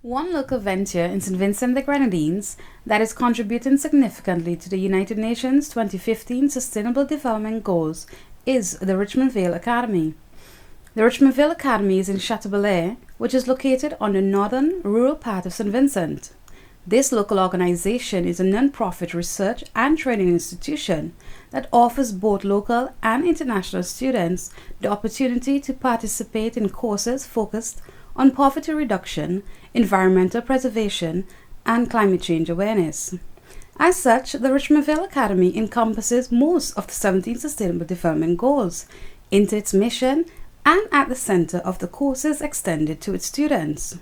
One local venture in St. Vincent the Grenadines that is contributing significantly to the United Nations 2015 Sustainable Development Goals is the Richmond Vale Academy. The Richmond Vale Academy is in Chateaubelair, which is located on the northern rural part of St. Vincent. This local organization is a non-profit research and training institution that offers both local and international students the opportunity to participate in courses focused on poverty reduction, environmental preservation, and climate change awareness. As such, the Richmond Vale Academy encompasses most of the 17 Sustainable Development Goals into its mission and at the center of the courses extended to its students.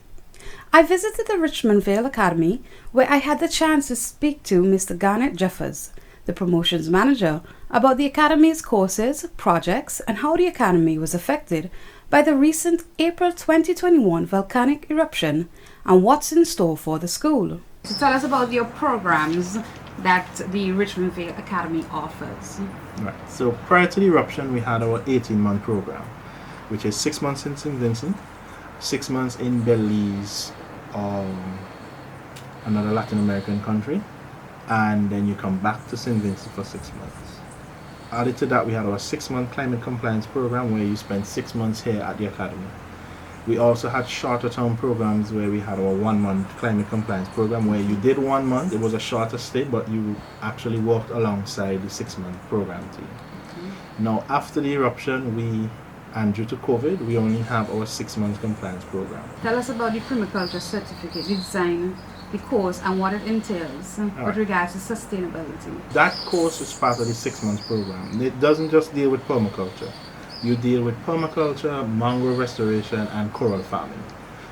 I visited the Richmond Vale Academy, where I had the chance to speak to Mr. Garnet, the promotions manager, about the Academy's courses, projects, and how the Academy was affected by the recent April 2021 volcanic eruption and what's in store for the school. So tell us about your programs that the Richmond Vale Academy offers. Right. So prior to the eruption, we had our 18-month program, which is 6 months in St. Vincent, 6 months in Belize, another Latin American country, and then you come back to St. Vincent for 6 months. Added to that, we had our 6-month climate compliance program where you spend 6 months here at the academy. We also had shorter term programs where we had our 1-month climate compliance program where you did 1 month. It was a shorter stay, but you actually worked alongside the 6-month program team. Now, after the eruption, and due to COVID, we only have our 6-month compliance program. Tell us about the permaculture certificate, the design, the course, and what it entails with regards to sustainability. That course is part of the 6-month program. It doesn't just deal with permaculture. You deal with permaculture, mangrove restoration, and coral farming.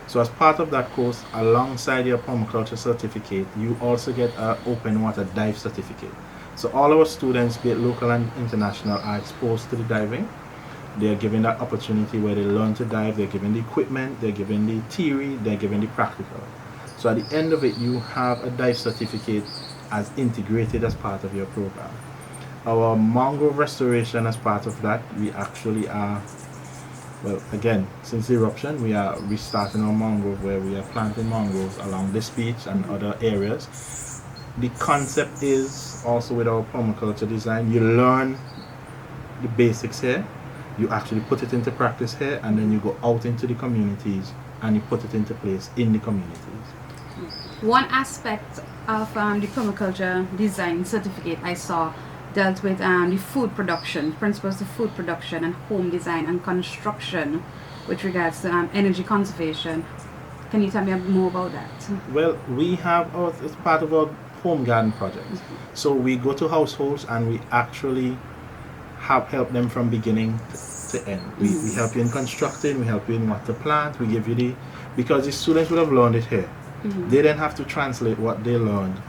So as part of that course, alongside your permaculture certificate, you also get an open water dive certificate. So all our students, be it local and international, are exposed to the diving. They are given that opportunity where they learn to dive, they're given the equipment, they're given the theory, they're given the practical. So at the end of it, you have a dive certificate as integrated as part of your program. Our mangrove restoration, as part of that, we actually are, well, again, since the eruption, we are restarting our mangrove where we are planting mangroves along this beach and other areas. The concept is also with our permaculture design, you learn the basics here, you actually put it into practice here, and then you go out into the communities and you put it into place in the communities. One aspect of the permaculture design certificate I saw dealt with the food production, principles of food production and home design and construction with regards to energy conservation. Can you tell me more about that? Well, we have it's part of our home garden project. So we go to households and we actually help them from beginning to end. We help you in constructing, we help you in what to plant, we give you because the students would have learned it here. They then have to translate what they learned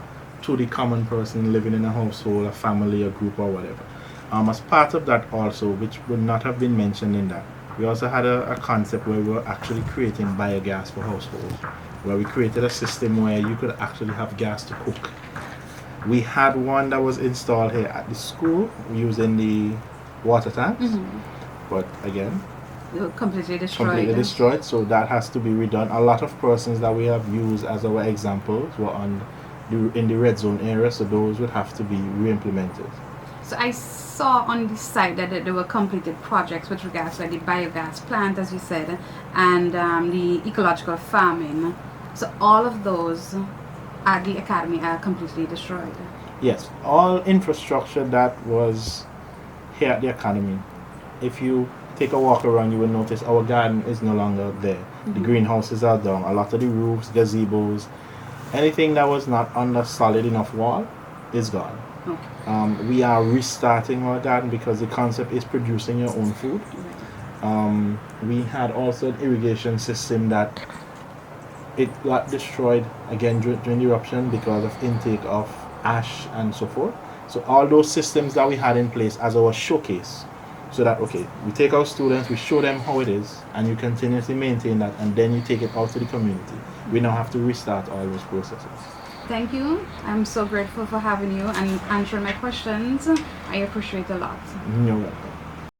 to the common person living in a household, a family, a group, or whatever. As part of that also, which would not have been mentioned in that, we also had a concept where we were actually creating biogas for households, where we created a system where you could actually have gas to cook. We had one that was installed here at the school using the water tanks, but again, completely destroyed. So that has to be redone. A lot of persons that we have used as our examples were in the red zone area, so those would have to be re-implemented. So I saw on the site that there were completed projects with regards to the biogas plant, as you said, and the ecological farming. So all of those at the academy are completely destroyed. Yes, all infrastructure that was here at the academy, if you take a walk around, you will notice our garden is no longer there. The greenhouses are down. A lot of the roofs, gazebos, anything that was not on a solid enough wall is gone. Okay. We are restarting our garden because the concept is producing your own food. We had also an irrigation system that it got destroyed again during the eruption because of intake of ash and so forth. So all those systems that we had in place as our showcase, so that, okay, we take our students, we show them how it is, and you continuously maintain that, and then you take it out to the community. We now have to restart all those processes. Thank you. I'm so grateful for having you and answering my questions. I appreciate it a lot. You're welcome.